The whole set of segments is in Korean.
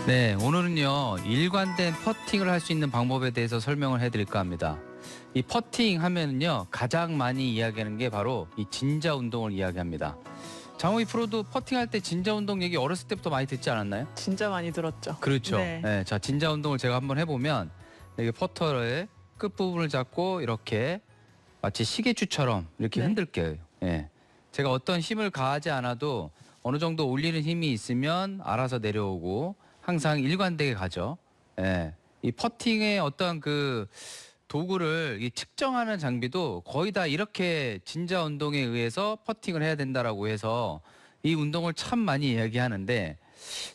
네, 오늘은요 일관된 퍼팅을 할 수 있는 방법에 대해서 설명을 해드릴까 합니다. 이 퍼팅 하면은요 가장 많이 이야기하는 게 바로 이 진자 운동을 이야기합니다. 장호희 프로도 퍼팅할 때 진자 운동 얘기 어렸을 때부터 많이 듣지 않았나요? 진짜 많이 들었죠. 그렇죠. 네. 네, 자 진자 운동을 제가 한번 해보면 이렇게 퍼터의 끝 부분을 잡고 이렇게 마치 시계추처럼 이렇게 네. 흔들게요. 예. 제가 어떤 힘을 가하지 않아도 어느 정도 올리는 힘이 있으면 알아서 내려오고 항상 일관되게 가죠. 예. 이 퍼팅의 어떤 그 도구를 이 측정하는 장비도 거의 다 이렇게 진자 운동에 의해서 퍼팅을 해야 된다라고 해서 이 운동을 참 많이 이야기하는데,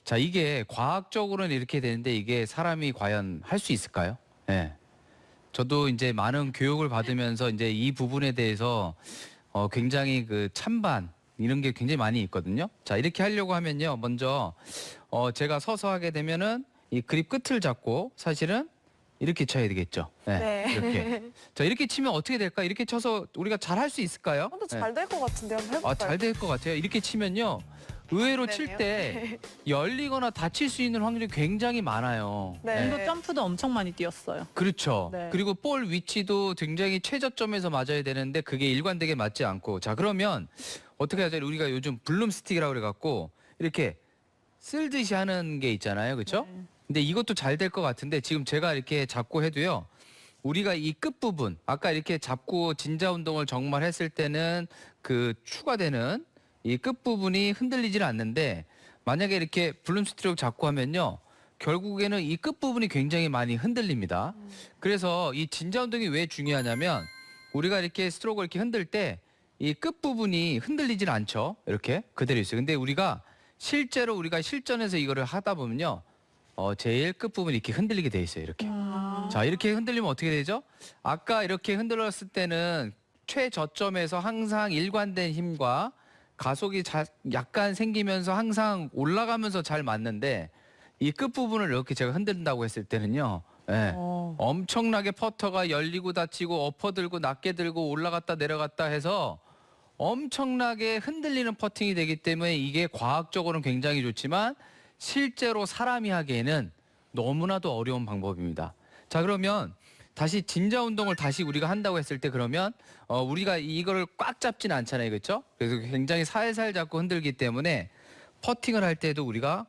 자 이게 과학적으로는 이렇게 되는데 이게 사람이 과연 할 수 있을까요? 예. 저도 이제 많은 교육을 받으면서 이제 이 부분에 대해서 굉장히 그 찬반 이런 게 굉장히 많이 있거든요. 자 이렇게 하려고 하면요, 먼저 제가 서서 하게 되면은 이 그립 끝을 잡고 사실은 이렇게 쳐야 되겠죠. 네, 네. 이렇게. 자 이렇게 치면 어떻게 될까? 이렇게 쳐서 우리가 잘 할 수 있을까요? 또 잘 될 것 같은데 한번 해볼까요? 잘 될 것 같아요. 이렇게 치면요, 의외로 칠 때 열리거나 다칠 수 있는 확률이 굉장히 많아요. 네. 또 점프도 엄청 많이 뛰었어요. 그렇죠. 네. 그리고 볼 위치도 굉장히 최저점에서 맞아야 되는데 그게 일관되게 맞지 않고, 자 그러면 어떻게 하죠? 우리가 요즘 블룸 스틱이라고 그래갖고 이렇게 쓸듯이 하는 게 있잖아요, 그렇죠? 네. 근데 이것도 잘 될 것 같은데 지금 제가 이렇게 잡고 해도요, 우리가 이 끝부분 아까 이렇게 잡고 진자 운동을 정말 했을 때는 그 추가되는 이 끝부분이 흔들리지는 않는데, 만약에 이렇게 블룸 스틱을 잡고 하면요 결국에는 이 끝부분이 굉장히 많이 흔들립니다. 그래서 이 진자 운동이 왜 중요하냐면 우리가 이렇게 스트로크를 이렇게 흔들 때 이 끝부분이 흔들리질 않죠. 이렇게 그대로 있어요. 근데 우리가 실제로 우리가 실전에서 이거를 하다 보면요 제일 끝부분이 이렇게 흔들리게 돼 있어요. 이렇게. 자 이렇게 흔들리면 어떻게 되죠? 아까 이렇게 흔들었을 때는 최저점에서 항상 일관된 힘과 가속이 약간 생기면서 항상 올라가면서 잘 맞는데, 이 끝부분을 이렇게 제가 흔든다고 했을 때는요, 예, 엄청나게 퍼터가 열리고 닫히고 엎어들고 낮게 들고 올라갔다 내려갔다 해서 엄청나게 흔들리는 퍼팅이 되기 때문에 이게 과학적으로는 굉장히 좋지만 실제로 사람이 하기에는 너무나도 어려운 방법입니다. 자 그러면 다시 진자 운동을 다시 우리가 한다고 했을 때, 그러면 우리가 이거를 꽉 잡진 않잖아요, 그렇죠? 그래서 굉장히 살살 잡고 흔들기 때문에 퍼팅을 할 때도 우리가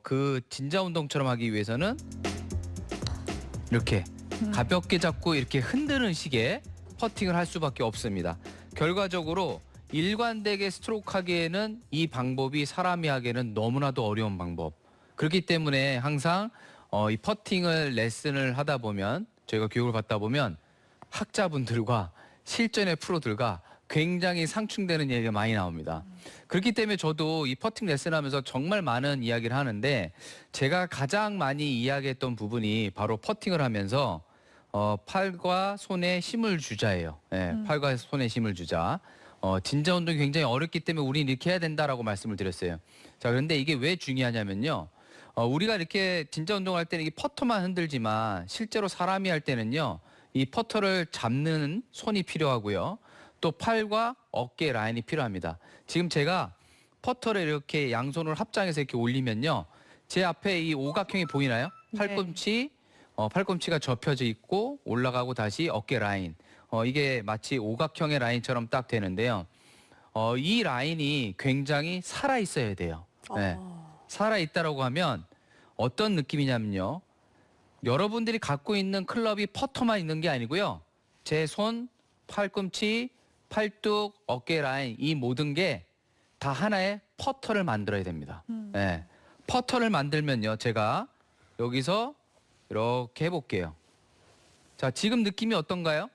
그 진자 운동처럼 하기 위해서는 이렇게 가볍게 잡고 이렇게 흔드는 식의 퍼팅을 할 수밖에 없습니다. 결과적으로 일관되게 스트로크 하기에는 이 방법이 사람이 하기에는 너무나도 어려운 방법. 그렇기 때문에 항상 이 퍼팅을 레슨을 하다 보면, 저희가 교육을 받다 보면 학자분들과 실전의 프로들과 굉장히 상충되는 얘기가 많이 나옵니다. 그렇기 때문에 저도 이 퍼팅 레슨하면서 정말 많은 이야기를 하는데, 제가 가장 많이 이야기했던 부분이 바로 퍼팅을 하면서 팔과 손에 힘을 주자예요. 예, 팔과 손에 힘을 주자. 진자 운동이 굉장히 어렵기 때문에 우리는 이렇게 해야 된다라고 말씀을 드렸어요. 자 그런데 이게 왜 중요하냐면요, 우리가 이렇게 진자 운동할 때는 이게 퍼터만 흔들지만 실제로 사람이 할 때는요 이 퍼터를 잡는 손이 필요하고요, 또 팔과 어깨 라인이 필요합니다. 지금 제가 퍼터를 이렇게 양손을 합장해서 이렇게 올리면요, 제 앞에 이 오각형이 보이나요? 팔꿈치, 팔꿈치가 접혀져 있고 올라가고 다시 어깨 라인, 이게 마치 오각형의 라인처럼 딱 되는데요, 이 라인이 굉장히 살아 있어야 돼요. 네. 살아 있다라고 하면 어떤 느낌이냐면요, 여러분들이 갖고 있는 클럽이 퍼터만 있는 게 아니고요, 제 손, 팔꿈치, 팔뚝, 어깨 라인, 이 모든 게 다 하나의 퍼터를 만들어야 됩니다. 네. 퍼터를 만들면요, 제가 여기서 이렇게 해볼게요. 자 지금 느낌이 어떤가요?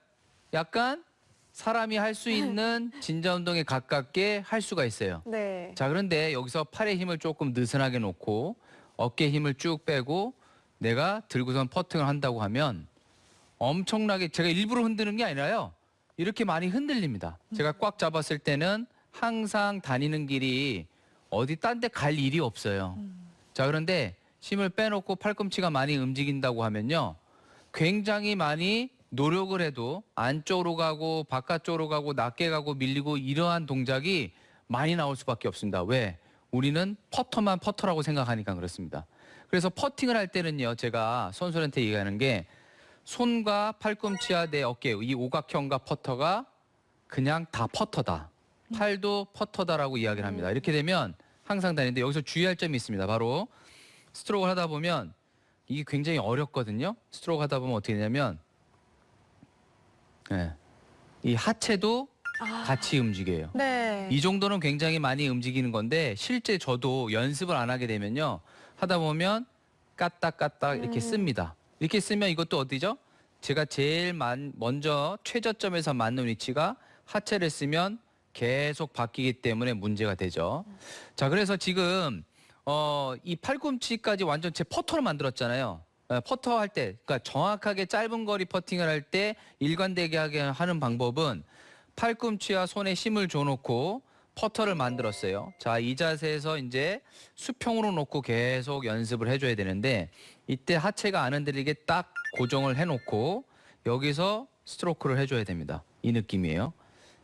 약간 사람이 할 수 있는 진자 운동에 가깝게 할 수가 있어요. 네. 자 그런데 여기서 팔의 힘을 조금 느슨하게 놓고 어깨 힘을 쭉 빼고 내가 들고선 퍼팅을 한다고 하면 엄청나게, 제가 일부러 흔드는 게 아니라요, 이렇게 많이 흔들립니다. 제가 꽉 잡았을 때는 항상 다니는 길이 어디 딴 데 갈 일이 없어요. 자 그런데 힘을 빼놓고 팔꿈치가 많이 움직인다고 하면요, 굉장히 많이 노력을 해도 안쪽으로 가고 바깥쪽으로 가고 낮게 가고 밀리고 이러한 동작이 많이 나올 수밖에 없습니다. 왜? 우리는 퍼터만 퍼터라고 생각하니까 그렇습니다. 그래서 퍼팅을 할 때는요, 제가 선수한테 얘기하는 게 손과 팔꿈치와 내 어깨, 이 오각형과 퍼터가 그냥 다 퍼터다. 팔도 퍼터다라고 이야기를 합니다. 이렇게 되면 항상 다니는데 여기서 주의할 점이 있습니다. 바로 스트로크를 하다 보면 이게 굉장히 어렵거든요. 스트로크 하다 보면 어떻게 되냐면 이 하체도 같이 움직여요. 네. 이 정도는 굉장히 많이 움직이는 건데 실제 저도 연습을 안 하게 되면요. 하다 보면 까딱까딱 이렇게 씁니다. 이렇게 쓰면 이것도 어디죠? 제가 제일 먼저 최저점에서 맞는 위치가 하체를 쓰면 계속 바뀌기 때문에 문제가 되죠. 자, 그래서 지금 이 팔꿈치까지 완전 제 퍼터로 만들었잖아요. 퍼터 할 때, 그러니까 정확하게 짧은 거리 퍼팅을 할 때 일관되게 하게 하는 방법은 팔꿈치와 손에 힘을 줘놓고 퍼터를 만들었어요. 자, 이 자세에서 이제 수평으로 놓고 계속 연습을 해줘야 되는데 이때 하체가 안 흔들리게 딱 고정을 해놓고 여기서 스트로크를 해줘야 됩니다. 이 느낌이에요.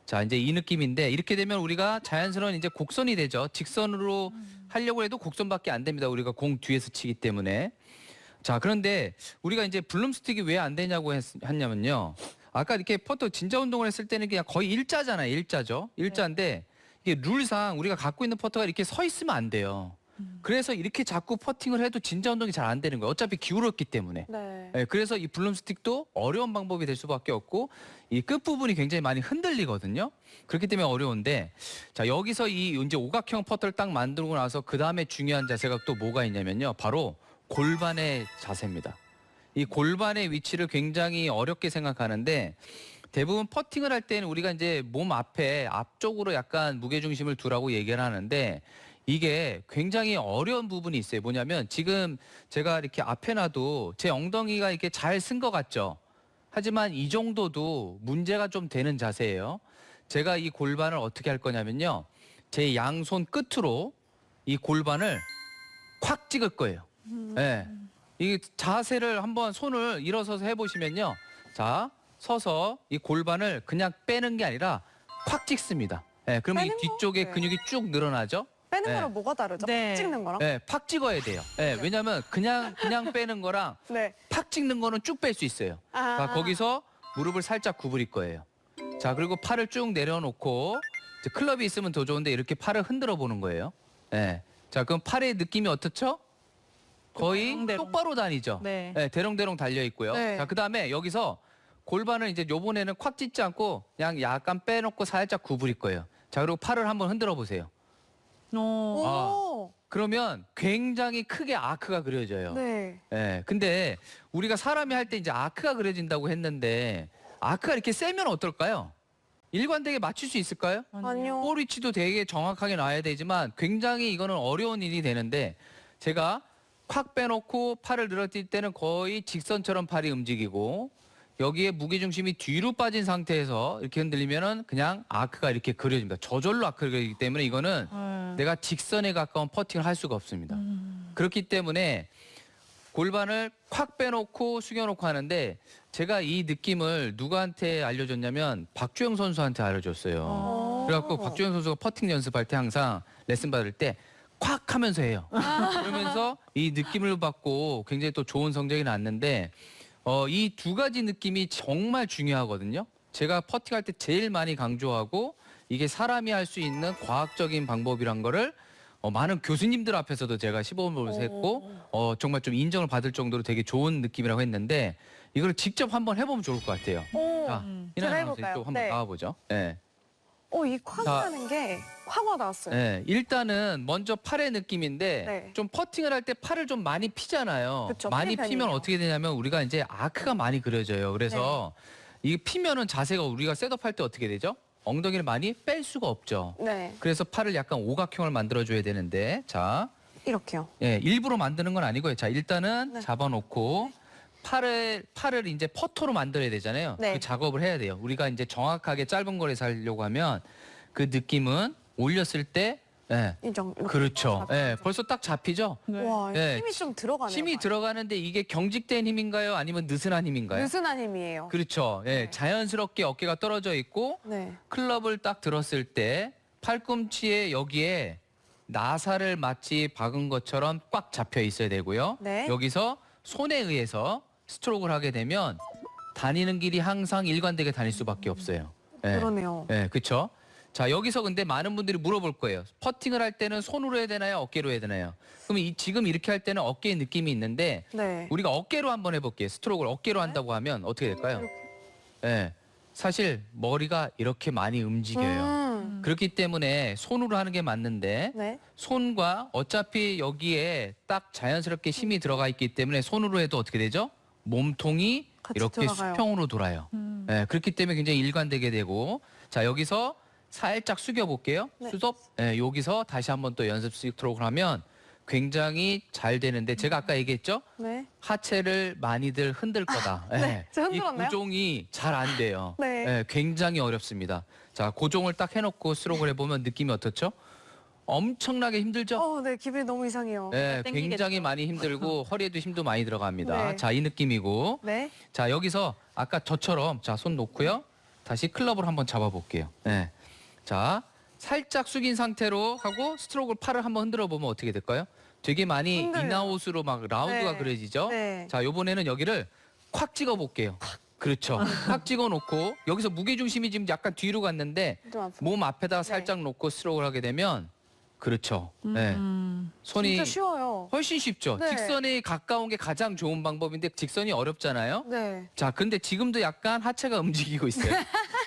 자, 이제 이 느낌인데 이렇게 되면 우리가 자연스러운 이제 곡선이 되죠. 직선으로 하려고 해도 곡선밖에 안 됩니다. 우리가 공 뒤에서 치기 때문에. 자, 그런데 우리가 이제 블룸스틱이 왜 안 되냐고 했냐면요. 아까 이렇게 퍼터 진짜 운동을 했을 때는 그냥 거의 일자잖아요. 일자죠. 일자인데 이게 룰상 우리가 갖고 있는 퍼터가 이렇게 서 있으면 안 돼요. 그래서 이렇게 자꾸 퍼팅을 해도 진짜 운동이 잘 안 되는 거예요. 어차피 기울었기 때문에. 네. 그래서 이 블룸스틱도 어려운 방법이 될 수밖에 없고 이 끝부분이 굉장히 많이 흔들리거든요. 그렇기 때문에 어려운데 자, 여기서 이 이제 오각형 퍼터를 딱 만들고 나서 그 다음에 중요한 자세가 또 뭐가 있냐면요. 바로 골반의 자세입니다. 이 골반의 위치를 굉장히 어렵게 생각하는데 대부분 퍼팅을 할 때는 우리가 이제 몸 앞쪽으로 약간 무게중심을 두라고 얘기를 하는데 이게 굉장히 어려운 부분이 있어요. 뭐냐면 지금 제가 이렇게 앞에 놔도 제 엉덩이가 이렇게 잘 쓴 것 같죠. 하지만 이 정도도 문제가 좀 되는 자세예요. 제가 이 골반을 어떻게 할 거냐면요. 제 양손 끝으로 이 골반을 콱 찍을 거예요. 네. 이 자세를 한번 손을 일어서서 해보시면요. 자, 서서 이 골반을 그냥 빼는 게 아니라 콱 찍습니다. 그러면 이 빼는 거? 뒤쪽에 네. 근육이 쭉 늘어나죠. 빼는 네. 거랑 뭐가 다르죠? 네. 찍는 거랑? 팍 찍어야 돼요. 왜냐하면 그냥 빼는 거랑 네. 팍 찍는 거는 쭉 뺄 수 있어요. 자, 거기서 무릎을 살짝 구부릴 거예요. 자, 그리고 팔을 쭉 내려놓고 이제 클럽이 있으면 더 좋은데 이렇게 팔을 흔들어 보는 거예요. 자, 그럼 팔의 느낌이 어떻죠? 거의 대롱대롱. 똑바로 다니죠. 네. 대롱대롱 달려 있고요. 네. 자, 그다음에 여기서 골반을 이제 요번에는 콱 찢지 않고 그냥 약간 빼놓고 살짝 구부릴 거예요. 자, 그리고 팔을 한번 흔들어 보세요. 오. 그러면 굉장히 크게 아크가 그려져요. 네. 근데 우리가 사람이 할 때 이제 아크가 그려진다고 했는데 아크가 이렇게 세면 어떨까요? 일관되게 맞출 수 있을까요? 아니요. 볼 위치도 되게 정확하게 놔야 되지만 굉장히 이거는 어려운 일이 되는데 제가 콱 빼놓고 팔을 늘어뜨릴 때는 거의 직선처럼 팔이 움직이고 여기에 무게중심이 뒤로 빠진 상태에서 이렇게 흔들리면은 그냥 아크가 이렇게 그려집니다. 저절로 아크가 그려지기 때문에 이거는 내가 직선에 가까운 퍼팅을 할 수가 없습니다. 그렇기 때문에 골반을 콱 빼놓고 숙여놓고 하는데 제가 이 느낌을 누구한테 알려줬냐면 박주영 선수한테 알려줬어요. 그래갖고 박주영 선수가 퍼팅 연습할 때 항상 레슨 받을 때 콱 하면서 해요. 그러면서 이 느낌을 받고 굉장히 또 좋은 성적이 났는데 이 두 가지 느낌이 정말 중요하거든요. 제가 퍼팅할 때 제일 많이 강조하고 이게 사람이 할 수 있는 과학적인 방법이란 거를 많은 교수님들 앞에서도 제가 시범을 했고 정말 좀 인정을 받을 정도로 되게 좋은 느낌이라고 했는데 이걸 직접 한번 해보면 좋을 것 같아요. 오. 자, 제가 이나영 해볼까요? 선수 또 한번 네. 나와보죠. 이 콱하는 게 확 와닿았어요. 일단은 먼저 팔의 느낌인데 네. 좀 퍼팅을 할 때 팔을 좀 많이 피잖아요. 그쵸, 많이 피는 피면 편이에요. 어떻게 되냐면 우리가 이제 아크가 많이 그려져요. 그래서 이게 피면은 자세가 우리가 셋업할 때 어떻게 되죠? 엉덩이를 많이 뺄 수가 없죠. 네. 그래서 팔을 약간 오각형을 만들어줘야 되는데 자, 이렇게요. 일부러 만드는 건 아니고요. 자, 일단은 네. 잡아놓고 팔을 이제 퍼터로 만들어야 되잖아요. 네. 그 작업을 해야 돼요. 우리가 이제 정확하게 짧은 거리에서 하려고 하면 그 느낌은 올렸을 때 이렇게 그렇죠. 잡히죠. 벌써 딱 잡히죠. 와, 네. 힘이 좀 들어가네요. 힘이 들어가는데 이게 경직된 힘인가요? 아니면 느슨한 힘인가요? 느슨한 힘이에요. 그렇죠. 네. 자연스럽게 어깨가 떨어져 있고 네. 클럽을 딱 들었을 때 팔꿈치에 여기에 나사를 마치 박은 것처럼 꽉 잡혀 있어야 되고요. 네. 여기서 손에 의해서 스트로크를 하게 되면 다니는 길이 항상 일관되게 다닐 수밖에 없어요. 예. 그러네요. 네, 그렇죠. 자, 여기서 근데 많은 분들이 물어볼 거예요. 퍼팅을 할 때는 손으로 해야 되나요? 어깨로 해야 되나요? 그럼 지금 이렇게 할 때는 어깨의 느낌이 있는데 네. 우리가 어깨로 한번 해볼게요. 스트로크를 어깨로 한다고 하면 어떻게 될까요? 네, 사실 머리가 이렇게 많이 움직여요. 그렇기 때문에 손으로 하는 게 맞는데 네. 손과 어차피 여기에 딱 자연스럽게 힘이 들어가 있기 때문에 손으로 해도 어떻게 되죠? 몸통이 같이 이렇게 들어가요. 수평으로 돌아요. 네, 그렇기 때문에 굉장히 일관되게 되고 자 여기서 살짝 숙여 볼게요. 네. 수섭. 네, 여기서 다시 한번 또 연습 스트로크를 하면 굉장히 잘 되는데 제가 아까 얘기했죠? 네. 하체를 많이들 흔들 거다. 네, 제가 이 흔들었나요? 고종이 잘 안 돼요. 네. 굉장히 어렵습니다. 자, 고종을 딱 해놓고 스트로크를 해보면 느낌이 어떻죠? 엄청나게 힘들죠? 네, 기분이 너무 이상해요. 네, 땡기겠죠. 굉장히 많이 힘들고 허리에도 힘도 많이 들어갑니다. 네. 자, 이 느낌이고. 네. 자, 여기서 아까 저처럼 자, 손 놓고요. 다시 클럽을 한번 잡아볼게요. 네. 자, 살짝 숙인 상태로 하고 스트로크를 팔을 한번 흔들어 보면 어떻게 될까요? 되게 많이 흔들려요. 인아웃으로 막 라운드가 네. 그려지죠? 네. 자, 요번에는 여기를 콱 찍어 볼게요. 그렇죠. 콱 찍어 놓고 여기서 무게 중심이 지금 약간 뒤로 갔는데 좀 아프다. 몸 앞에다가 네. 살짝 놓고 스트로크를 하게 되면 그렇죠. 네. 손이 진짜 쉬워요. 훨씬 쉽죠. 네. 직선에 가까운 게 가장 좋은 방법인데 직선이 어렵잖아요. 네. 자, 근데 지금도 약간 하체가 움직이고 있어요.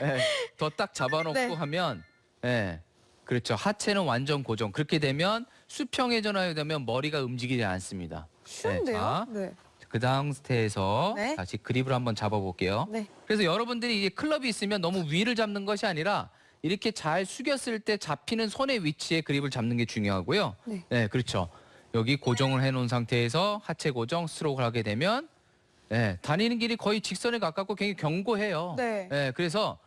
네, 더 딱 잡아놓고 네. 하면, 네, 그렇죠. 하체는 완전 고정. 그렇게 되면 수평에 전환이 되면 머리가 움직이지 않습니다. 쉬운데요? 자, 네. 그 다음 상태에서 네. 다시 그립을 한번 잡아볼게요. 네. 그래서 여러분들이 이게 클럽이 있으면 너무 위를 잡는 것이 아니라 이렇게 잘 숙였을 때 잡히는 손의 위치에 그립을 잡는 게 중요하고요. 네. 그렇죠. 여기 고정을 해놓은 상태에서 하체 고정 스트로크를 하게 되면 다니는 길이 거의 직선에 가깝고 굉장히 견고해요. 네. 그래서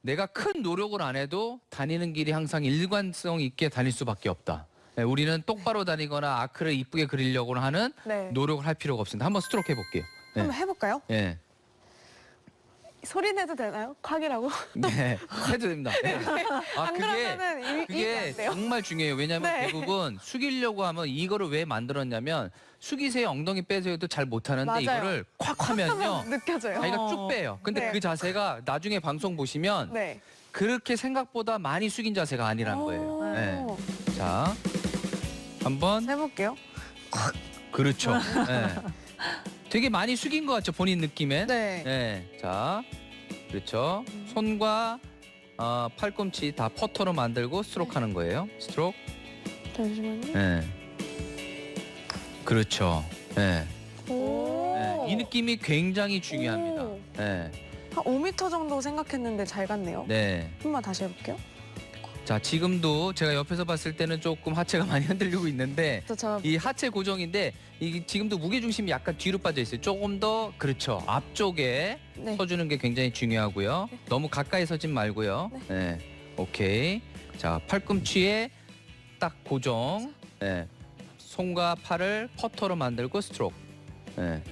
내가 큰 노력을 안 해도 다니는 길이 항상 일관성 있게 다닐 수밖에 없다. 우리는 똑바로 다니거나 아크를 이쁘게 그리려고 하는 네. 노력을 할 필요가 없습니다. 한번 스트로크 해볼게요. 한번 해볼까요? 예. 소리 내도 되나요? 콱이라고? 네, 해도 됩니다. 네. 아, 안 그러면은 이게 그게 안 돼요. 정말 중요해요. 왜냐하면 네. 대부분 숙이려고 하면 이거를 왜 만들었냐면 숙이세요 엉덩이 빼세요도 잘 못하는데 맞아요. 이거를 콱 하면요. 느껴져요. 자기가 쭉 빼요. 근데 네. 그 자세가 나중에 방송 보시면 네. 그렇게 생각보다 많이 숙인 자세가 아니라는 거예요. 네. 자, 한번 해볼게요. 그렇죠. 네. 되게 많이 숙인 것 같죠 본인 느낌엔. 네. 네. 자, 그렇죠. 손과 팔꿈치 다 퍼터로 만들고 스트로크 하는 거예요. 스트로크. 잠시만요. 네. 그렇죠. 네. 오. 네. 이 느낌이 굉장히 중요합니다. 오. 네. 한 5m 정도 생각했는데 잘 갔네요. 네. 한번 다시 해볼게요. 자, 지금도 제가 옆에서 봤을 때는 조금 하체가 많이 흔들리고 있는데 저 이 하체 고정인데 이게 지금도 무게 중심이 약간 뒤로 빠져 있어요. 조금 더 그렇죠. 앞쪽에 네. 서주는 게 굉장히 중요하고요. 너무 가까이 서진 말고요. 네. 오케이. 자, 팔꿈치에 딱 고정. 네. 손과 팔을 퍼터로 만들고 스트로크. 네.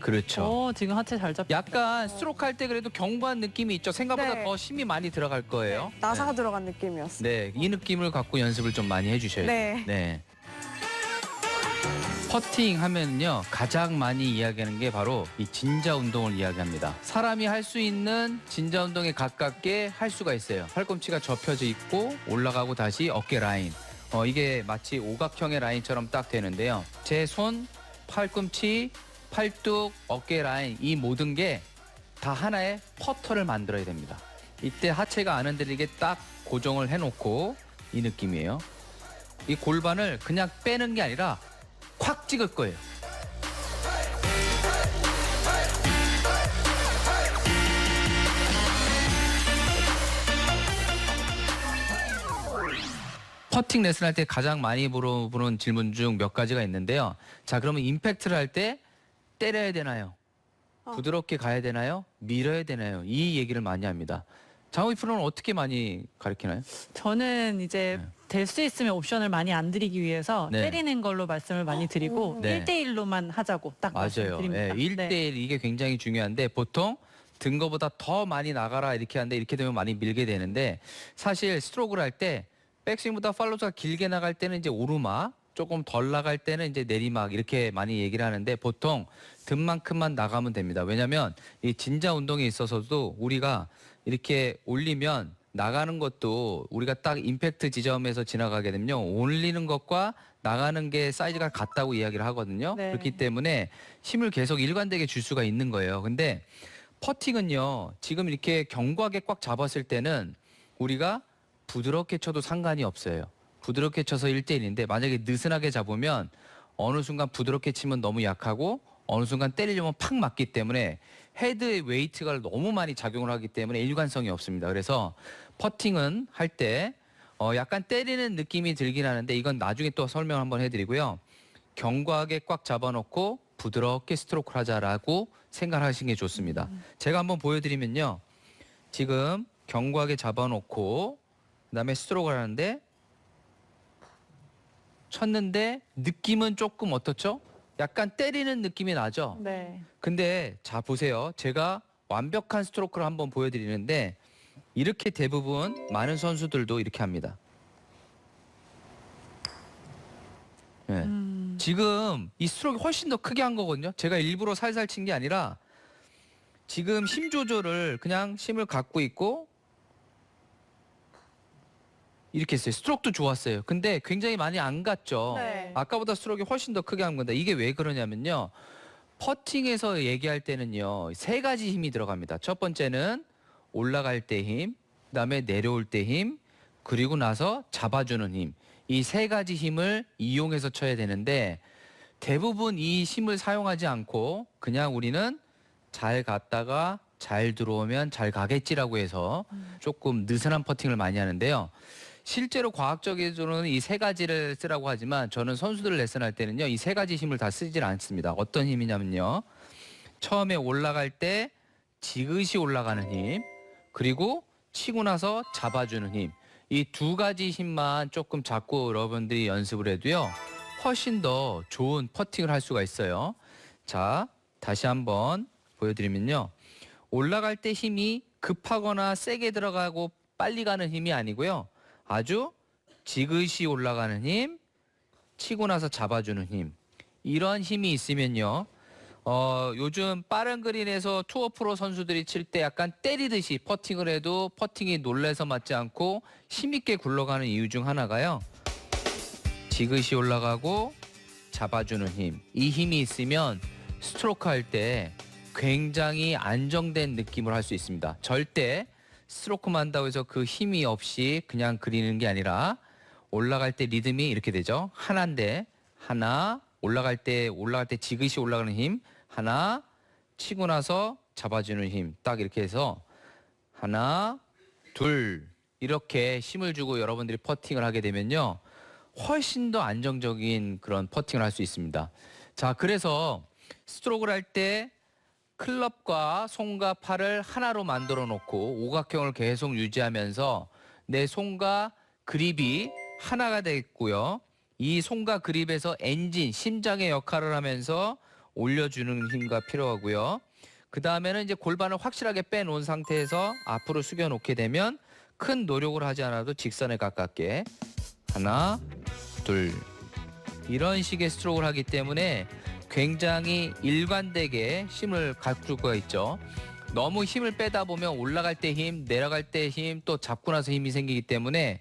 그렇죠. 지금 하체 잘 잡혀. 약간 스트로크 할 때 그래도 견고한 느낌이 있죠. 생각보다 네. 더 힘이 많이 들어갈 거예요. 나사가 들어간 느낌이었어요. 네, 이 느낌을 갖고 연습을 좀 많이 해주셔야 돼요. 네. 네. 퍼팅 하면요 가장 많이 이야기하는 게 바로 이 진자 운동을 이야기합니다. 사람이 할 수 있는 진자 운동에 가깝게 할 수가 있어요. 팔꿈치가 접혀져 있고 올라가고 다시 어깨 라인. 이게 마치 오각형의 라인처럼 딱 되는데요. 제 손, 팔꿈치, 팔뚝, 어깨 라인 이 모든 게 다 하나의 퍼터를 만들어야 됩니다. 이때 하체가 안 흔들리게 딱 고정을 해놓고 이 느낌이에요. 이 골반을 그냥 빼는 게 아니라 콱 찍을 거예요. 퍼팅 레슨 할 때 가장 많이 물어보는 질문 중 몇 가지가 있는데요. 자, 그러면 임팩트를 할 때 때려야 되나요? 부드럽게 가야 되나요? 밀어야 되나요? 이 얘기를 많이 합니다. 장호희 프로는 어떻게 많이 가르치나요? 저는 이제 될 수 있으면 옵션을 많이 안 드리기 위해서 네. 때리는 걸로 말씀을 많이 드리고 네. 1대1로만 하자고 딱 맞아요. 말씀드립니다. 1대1 이게 굉장히 중요한데 보통 든 거보다 더 많이 나가라 이렇게 하는데 이렇게 되면 많이 밀게 되는데 사실 스트로크를 할 때 백스윙보다 팔로우가 길게 나갈 때는 이제 오르막, 조금 덜 나갈 때는 이제 내리막 이렇게 많이 얘기를 하는데 보통 든만큼만 나가면 됩니다. 왜냐하면 이 진자 운동에 있어서도 우리가 이렇게 올리면 나가는 것도 우리가 딱 임팩트 지점에서 지나가게 되면요. 올리는 것과 나가는 게 사이즈가 같다고 이야기를 하거든요. 네. 그렇기 때문에 힘을 계속 일관되게 줄 수가 있는 거예요. 근데 퍼팅은요. 지금 이렇게 견고하게 꽉 잡았을 때는 우리가 부드럽게 쳐도 상관이 없어요. 부드럽게 쳐서 1대1인데 만약에 느슨하게 잡으면 어느 순간 부드럽게 치면 너무 약하고 어느 순간 때리려면 팍 맞기 때문에 헤드의 웨이트가 너무 많이 작용을 하기 때문에 일관성이 없습니다. 그래서 퍼팅은 할 때 약간 때리는 느낌이 들긴 하는데 이건 나중에 또 설명 한번 해드리고요. 견고하게 꽉 잡아놓고 부드럽게 스트로크를 하자라고 생각하시는 게 좋습니다. 제가 한번 보여드리면요. 지금 견고하게 잡아놓고 그다음에 스트로크를 하는데 쳤는데 느낌은 조금 어떻죠? 약간 때리는 느낌이 나죠? 네. 근데 자 보세요. 제가 완벽한 스트로크를 한번 보여드리는데 이렇게 대부분 많은 선수들도 이렇게 합니다. 네. 지금 이 스트로크 훨씬 더 크게 한 거거든요. 제가 일부러 살살 친 게 아니라 지금 힘 조절을 그냥 힘을 갖고 있고 이렇게 했어요. 스트로크도 좋았어요. 근데 굉장히 많이 안 갔죠. 네. 아까보다 스트로크가 훨씬 더 크게 한 건데 이게 왜 그러냐면요. 퍼팅에서 얘기할 때는요. 세 가지 힘이 들어갑니다. 첫 번째는 올라갈 때 힘, 그다음에 내려올 때 힘, 그리고 나서 잡아주는 힘. 이 세 가지 힘을 이용해서 쳐야 되는데 대부분 이 힘을 사용하지 않고 그냥 우리는 잘 갔다가 잘 들어오면 잘 가겠지라고 해서 조금 느슨한 퍼팅을 많이 하는데요. 실제로 과학적으로는 이 세 가지를 쓰라고 하지만 저는 선수들을 레슨할 때는요. 이 세 가지 힘을 다 쓰질 않습니다. 어떤 힘이냐면요. 처음에 올라갈 때 지그시 올라가는 힘, 그리고 치고 나서 잡아주는 힘. 이 두 가지 힘만 조금 잡고 여러분들이 연습을 해도요. 훨씬 더 좋은 퍼팅을 할 수가 있어요. 자, 다시 한번 보여드리면요. 올라갈 때 힘이 급하거나 세게 들어가고 빨리 가는 힘이 아니고요. 아주 지그시 올라가는 힘, 치고 나서 잡아주는 힘. 이런 힘이 있으면요. 요즘 빠른 그린에서 투어 프로 선수들이 칠 때 약간 때리듯이 퍼팅을 해도 퍼팅이 놀래서 맞지 않고 힘있게 굴러가는 이유 중 하나가요. 지그시 올라가고 잡아주는 힘. 이 힘이 있으면 스트로크 할 때 굉장히 안정된 느낌을 할 수 있습니다. 절대 스트로크만 한다고 해서 그 힘이 없이 그냥 그리는 게 아니라 올라갈 때 리듬이 이렇게 되죠. 하나인데 하나 올라갈 때 지그시 올라가는 힘 하나 치고 나서 잡아주는 힘 딱 이렇게 해서 하나 둘 이렇게 힘을 주고 여러분들이 퍼팅을 하게 되면요. 훨씬 더 안정적인 그런 퍼팅을 할 수 있습니다. 자, 그래서 스트로크를 할 때 클럽과 손과 팔을 하나로 만들어 놓고 오각형을 계속 유지하면서 내 손과 그립이 하나가 되겠고요. 이 손과 그립에서 엔진, 심장의 역할을 하면서 올려주는 힘가 필요하고요. 그 다음에는 이제 골반을 확실하게 빼놓은 상태에서 앞으로 숙여 놓게 되면 큰 노력을 하지 않아도 직선에 가깝게 하나, 둘 이런 식의 스트로크를 하기 때문에 굉장히 일관되게 힘을 갖출 수가 있죠. 너무 힘을 빼다 보면 올라갈 때 힘, 내려갈 때 힘, 또 잡고 나서 힘이 생기기 때문에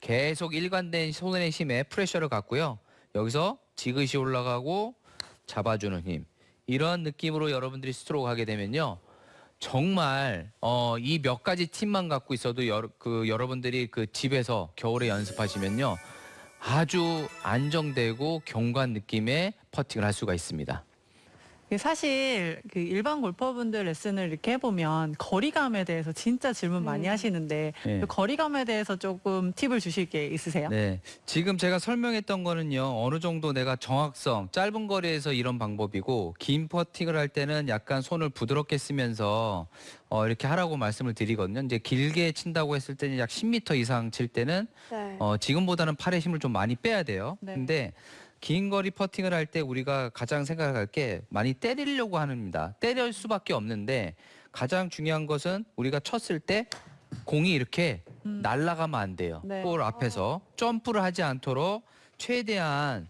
계속 일관된 손의 힘에 프레셔를 갖고요. 여기서 지그시 올라가고 잡아주는 힘. 이런 느낌으로 여러분들이 스트로크 하게 되면요. 정말 이 몇 가지 팁만 갖고 있어도 여러분들이 그 집에서 겨울에 연습하시면요. 아주 안정되고 견고한 느낌의 퍼팅을 할 수가 있습니다. 사실 그 일반 골퍼분들 레슨을 이렇게 해보면 거리감에 대해서 진짜 질문 많이 하시는데 네. 그 거리감에 대해서 조금 팁을 주실 게 있으세요? 네, 지금 제가 설명했던 거는요. 어느 정도 내가 정확성, 짧은 거리에서 이런 방법이고 긴 퍼팅을 할 때는 약간 손을 부드럽게 쓰면서 이렇게 하라고 말씀을 드리거든요. 이제 길게 친다고 했을 때는 약 10m 이상 칠 때는 네. 지금보다는 팔에 힘을 좀 많이 빼야 돼요. 네. 근데 긴 거리 퍼팅을 할 때 우리가 가장 생각할 게 많이 때리려고 합니다. 때릴 수밖에 없는데 가장 중요한 것은 우리가 쳤을 때 공이 이렇게 날아가면 안 돼요. 네. 볼 앞에서 점프를 하지 않도록 최대한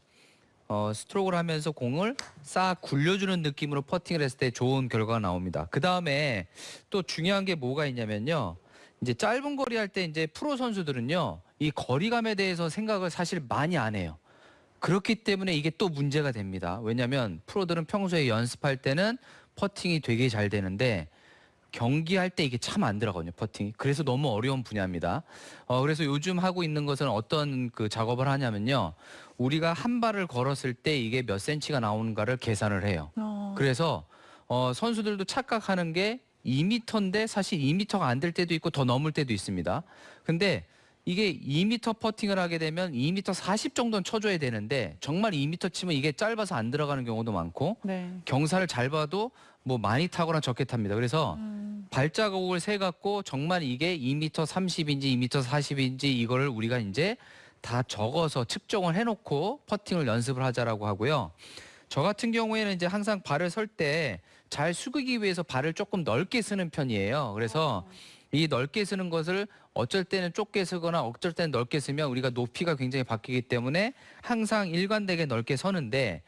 스트로크를 하면서 공을 싹 굴려주는 느낌으로 퍼팅을 했을 때 좋은 결과가 나옵니다. 그 다음에 또 중요한 게 뭐가 있냐면요. 이제 짧은 거리 할 때 이제 프로 선수들은요. 이 거리감에 대해서 생각을 사실 많이 안 해요. 그렇기 때문에 이게 또 문제가 됩니다. 왜냐하면 프로들은 평소에 연습할 때는 퍼팅이 되게 잘 되는데 경기할 때 이게 참 안 들어가거든요, 퍼팅이. 그래서 너무 어려운 분야입니다. 그래서 요즘 하고 있는 것은 어떤 그 작업을 하냐면요. 우리가 한 발을 걸었을 때 이게 몇 센치가 나오는가를 계산을 해요. 그래서 선수들도 착각하는 게 2m인데 사실 2m가 안 될 때도 있고 더 넘을 때도 있습니다. 근데 이게 2m 퍼팅을 하게 되면 2m 40 정도는 쳐줘야 되는데 정말 2m 치면 이게 짧아서 안 들어가는 경우도 많고 네. 경사를 잘 봐도 뭐 많이 타거나 적게 탑니다. 그래서 발자국을 세 갖고 정말 이게 2m 30인지 2m 40인지 이거를 우리가 이제 다 적어서 측정을 해놓고 퍼팅을 연습을 하자라고 하고요. 저 같은 경우에는 이제 항상 발을 설 때 잘 숙이기 위해서 발을 조금 넓게 쓰는 편이에요. 그래서 이 넓게 쓰는 것을 어쩔 때는 좁게 쓰거나 어쩔 때는 넓게 쓰면 우리가 높이가 굉장히 바뀌기 때문에 항상 일관되게 넓게 서는데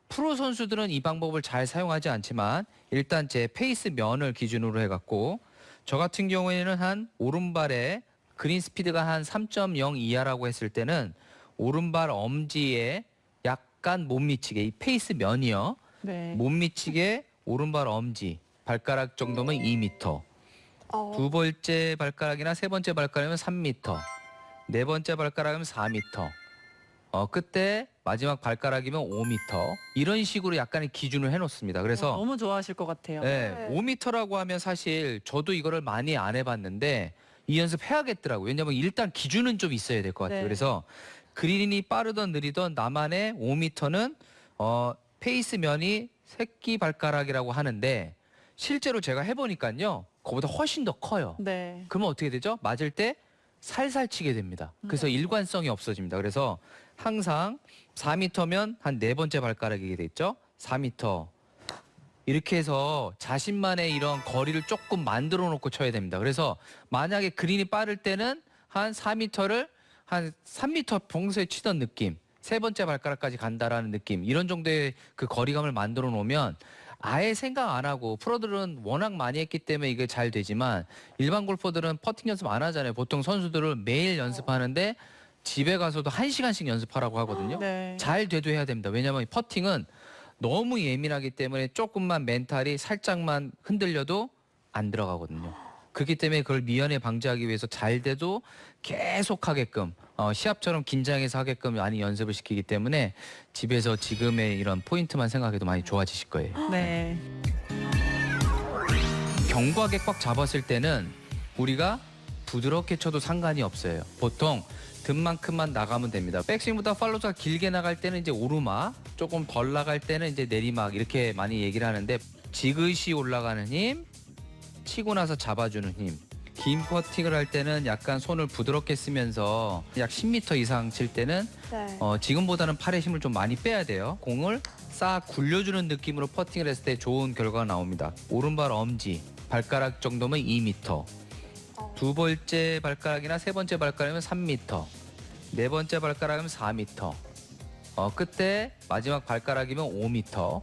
프로 선수들은 이 방법을 잘 사용하지 않지만 일단 제 페이스 면을 기준으로 해갖고 저 같은 경우에는 한 오른발에 그린 스피드가 한 3.0 이하라고 했을 때는 오른발 엄지에 약간 못 미치게 이 페이스 면이요. 네. 못 미치게 오른발 엄지 발가락 정도면 2m. 두 번째 발가락이나 세 번째 발가락이면 3m. 네 번째 발가락이면 4m. 끝에 마지막 발가락이면 5m. 이런 식으로 약간의 기준을 해놓습니다. 그래서 너무 좋아하실 것 같아요. 네, 5m라고 하면 사실 저도 이거를 많이 안 해봤는데 이 연습 해야겠더라고요. 왜냐면 일단 기준은 좀 있어야 될 것 같아요. 네. 그래서 그린이 빠르던 느리던 나만의 5m는 페이스 면이 새끼 발가락이라고 하는데 실제로 제가 해보니까요. 그거보다 훨씬 더 커요. 네. 그러면 어떻게 되죠? 맞을 때 살살 치게 됩니다. 그래서 일관성이 없어집니다. 그래서 항상 4m면 한 네 번째 발가락이게 됐죠. 4m. 이렇게 해서 자신만의 이런 거리를 조금 만들어 놓고 쳐야 됩니다. 그래서 만약에 그린이 빠를 때는 한 4m를 한 3m 평소에 치던 느낌, 세 번째 발가락까지 간다라는 느낌, 이런 정도의 그 거리감을 만들어 놓으면 아예 생각 안 하고 프로들은 워낙 많이 했기 때문에 이게 잘 되지만 일반 골퍼들은 퍼팅 연습 안 하잖아요. 보통 선수들은 매일 연습하는데 집에 가서도 1시간씩 연습하라고 하거든요. 네. 잘 돼도 해야 됩니다. 왜냐하면 퍼팅은 너무 예민하기 때문에 조금만 멘탈이 살짝만 흔들려도 안 들어가거든요. 그렇기 때문에 그걸 미연에 방지하기 위해서 잘 돼도 계속 하게끔 시합처럼 긴장해서 하게끔 많이 연습을 시키기 때문에 집에서 지금의 이런 포인트만 생각해도 많이 좋아지실 거예요. 네. 견고하게 꽉 잡았을 때는 우리가 부드럽게 쳐도 상관이 없어요. 보통 든만큼만 나가면 됩니다. 백스윙보다 팔로우가 길게 나갈 때는 이제 오르막, 조금 덜 나갈 때는 이제 내리막 이렇게 많이 얘기를 하는데 지그시 올라가는 힘, 치고 나서 잡아주는 힘. 긴 퍼팅을 할 때는 약간 손을 부드럽게 쓰면서 약 10m 이상 칠 때는 네. 지금보다는 팔에 힘을 좀 많이 빼야 돼요. 공을 싹 굴려주는 느낌으로 퍼팅을 했을 때 좋은 결과가 나옵니다. 오른발 엄지, 발가락 정도면 2m. 두 번째 발가락이나 세 번째 발가락이면 3m. 네 번째 발가락이면 4m. 끝에 마지막 발가락이면 5m.